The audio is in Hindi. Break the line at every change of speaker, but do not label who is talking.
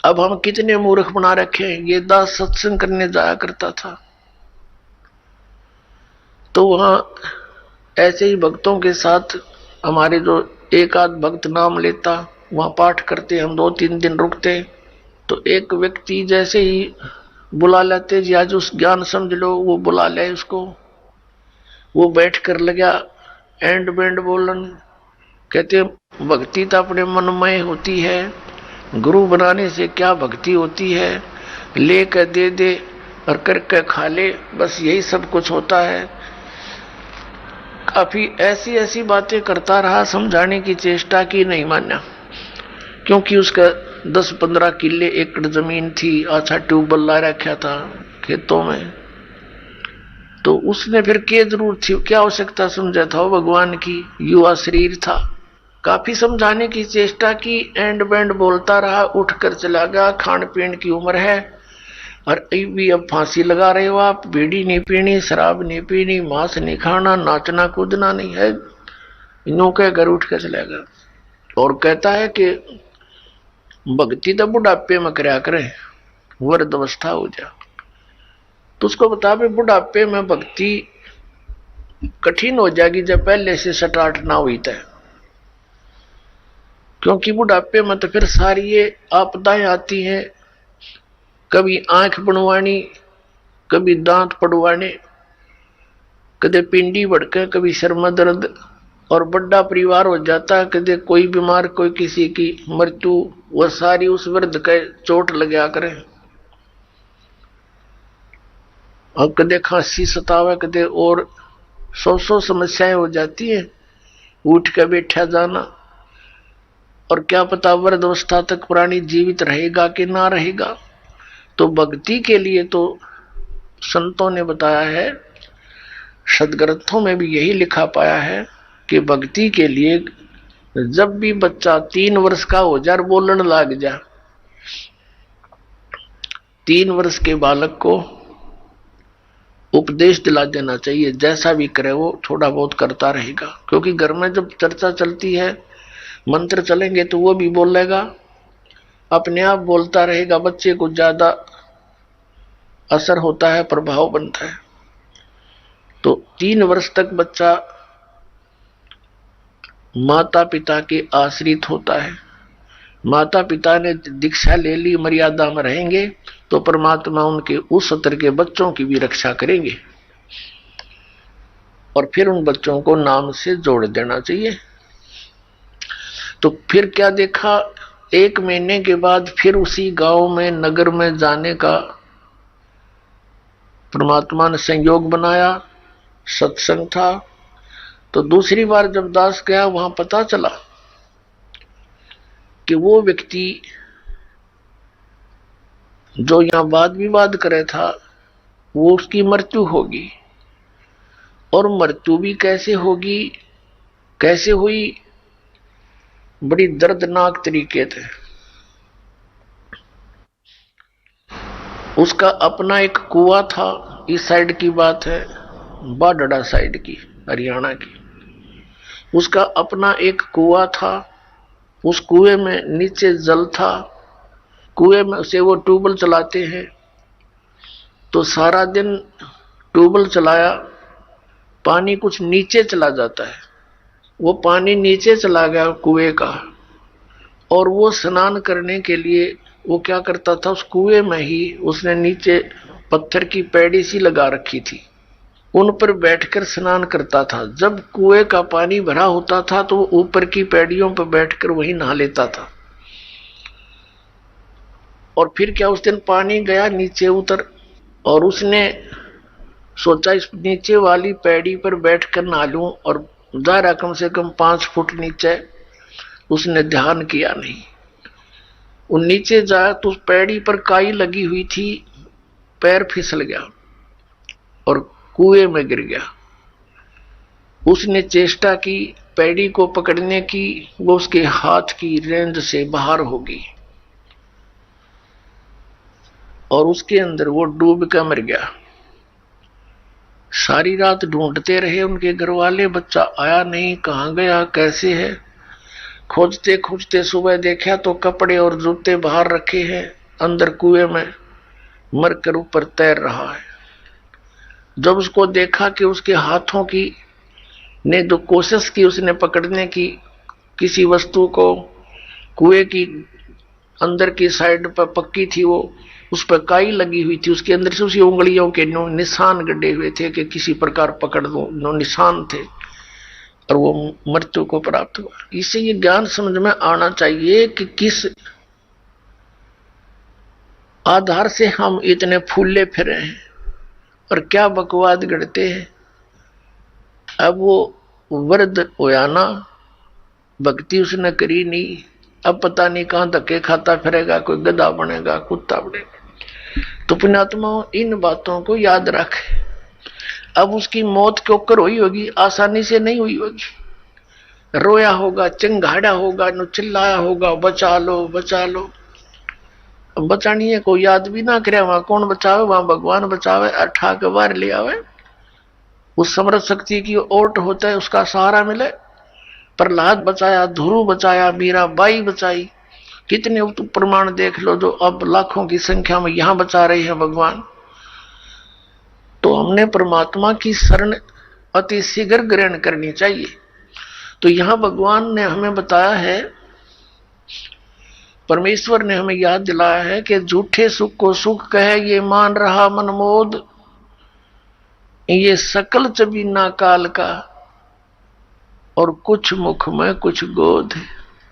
अब हम कितने मूर्ख बना रखे हैं। ये दास सत्संग करने जाया करता था तो वहां ऐसे ही भक्तों के साथ हमारे जो एक आध भक्त नाम लेता, वहां पाठ करते, हम 2-3 दिन रुकते, तो एक व्यक्ति जैसे ही बुला लेते जी आज उस ज्ञान समझ लो, वो बुला ले उसको, वो बैठ कर लगा एंड बैंड बोलन। कहते भक्ति तो अपने मनमय होती है, गुरु बनाने से क्या भक्ति होती है, ले कर दे दे और करके खा ले, बस यही सब कुछ होता है। काफी ऐसी ऐसी बातें करता रहा, समझाने की चेष्टा की, नहीं माना, क्योंकि उसका 10-15 किले एकड़ जमीन थी, अच्छा ट्यूबवेल ला रखा था खेतों में, तो उसने फिर क्या जरूरत थी, क्या आवश्यकता समझा था भगवान की, युवा शरीर था। काफी समझाने की चेष्टा की, एंड बैंड बोलता रहा, उठकर चला गया। खान पीन की उम्र है और भी अब फांसी लगा रहे हो आप, बीड़ी नहीं पीनी, शराब नहीं पीनी, मांस नहीं खाना, नाचना कूदना नहीं है, इनों के घर उठ कर चला गया। और कहता है कि भक्ति तो बुढ़ापे में करया करे, वृद्ध अवस्था हो जा। तो उसको बता भी बुढ़ापे में भक्ति कठिन हो जाएगी जब पहले से स्टार्ट ना हुई तय, क्योंकि बुढ़ापे में तो फिर सारी ये आपदाएं आती हैं, कभी आंख बनवानी, कभी दांत पड़वाने, कदे पिंडी भड़के, कभी सिर में दर्द, और बड़ा परिवार हो जाता है, कदे कोई बीमार, कोई किसी की मृत्यु, वह सारी उस वृद्ध के चोट लगा करे, और कदे खांसी सतावे, कदे और 100 समस्याएं हो जाती है, उठ के बैठा जाना, और क्या पता वृद्ध अवस्था तक प्राणी जीवित रहेगा कि ना रहेगा। तो भक्ति के लिए तो संतों ने बताया है, सदग्रंथों में भी यही लिखा पाया है कि भक्ति के लिए जब भी बच्चा 3 वर्ष का हो जाए, बोलने लग जा, 3 वर्ष के बालक को उपदेश दिला देना चाहिए, जैसा भी करे वो थोड़ा बहुत करता रहेगा, क्योंकि घर में जब चर्चा चलती है, मंत्र चलेंगे तो वो भी बोलेगा, अपने आप बोलता रहेगा, बच्चे को ज्यादा असर होता है, प्रभाव बनता है। तो 3 वर्ष तक बच्चा माता पिता के आश्रित होता है, माता पिता ने दीक्षा ले ली, मर्यादा में रहेंगे तो परमात्मा उनके उस स्तर के बच्चों की भी रक्षा करेंगे, और फिर उन बच्चों को नाम से जोड़ देना चाहिए। तो फिर क्या देखा, 1 महीने के बाद फिर उसी गांव में, नगर में जाने का परमात्मा ने संयोग बनाया, सत्संग था। तो दूसरी बार जब दास गया, वहां पता चला कि वो व्यक्ति जो यहां वाद विवाद करे था, वो उसकी मृत्यु होगी, और मृत्यु भी कैसे होगी, कैसे हुई, बड़ी दर्दनाक तरीके थे। उसका अपना एक कुआं था, इस साइड की बात है, बाडड़ा साइड की, हरियाणा की। उसका अपना एक कुआं था, उस कुएं में नीचे जल था, कुएं में से वो ट्यूबवेल चलाते हैं, तो सारा दिन ट्यूबवेल चलाया, पानी कुछ नीचे चला जाता है, वो पानी नीचे चला गया कुएं का, और वो स्नान करने के लिए वो क्या करता था, उस कुएं में ही उसने नीचे पत्थर की पैड़ी सी लगा रखी थी, उन पर बैठकर स्नान करता था। जब कुएं का पानी भरा होता था तो वो ऊपर की पैड़ियों पर बैठकर वही नहा लेता था। और फिर क्या, उस दिन पानी गया नीचे उतर, और उसने सोचा इस नीचे वाली पैड़ी पर बैठकर नहा लूं, और दायरा कम से कम 5 फुट नीचे। उसने ध्यान किया नहीं, वो नीचे जाया तो उस पैड़ी पर काई लगी हुई थी, पैर फिसल गया और कुएं में गिर गया। उसने चेष्टा की पैड़ी को पकड़ने की, वो उसके हाथ की रेंज से बाहर होगी, और उसके अंदर वो डूब कर मर गया। सारी रात ढूंढते रहे उनके घर वाले, बच्चा आया नहीं, कहाँ गया, कैसे है। खोजते खोजते सुबह देखा तो कपड़े और जूते बाहर रखे हैं, अंदर कुएं में मरकर ऊपर तैर रहा है। जब उसको देखा कि उसके हाथों की ने जो कोशिश की उसने पकड़ने की किसी वस्तु को, कुएं की अंदर की साइड पर पक्की थी वो, उस पर काई लगी हुई थी, उसके अंदर से उसी उंगलियों के निशान गड्ढे हुए थे कि किसी प्रकार पकड़ दो, नो निशान थे, और वो मृत्यु को प्राप्त हुआ। इसे ये ज्ञान समझ में आना चाहिए कि किस आधार से हम इतने फूले फिरे हैं और क्या बकवाद गढ़ते हैं। अब वो वृद्ध होया ना, भक्ति उसने करी नहीं, अब पता नहीं कहां धक्के खाता फिरेगा, कोई गधा बनेगा, कुत्ता बनेगा। तो पुण्यात्मा इन बातों को याद रख। अब उसकी मौत क्यों कर हुई होगी, आसानी से नहीं हुई होगी, रोया होगा, चिंगाड़ा होगा, न चिल्लाया होगा, बचा लो बचा लो। बचानी है कोई याद भी ना करे, वहां कौन बचावे, वहां भगवान बचावे, अठा के बाहर ले आवे। उस समर्थ शक्ति की ओट होता है, उसका सहारा मिले। प्रहलाद बचाया, ध्रुव बचाया, मीराबाई बचाई, कितने प्रमाण देख लो जो अब लाखों की संख्या में यहां बचा रहे हैं भगवान। तो हमने परमात्मा की शरण अति शीघ्र ग्रहण करनी चाहिए। तो यहां भगवान ने हमें बताया है, परमेश्वर ने हमें याद दिलाया है कि झूठे सुख को सुख कहे ये मान रहा मनमोद, ये सकल चबीना काल का, और कुछ मुख में कुछ गोद है।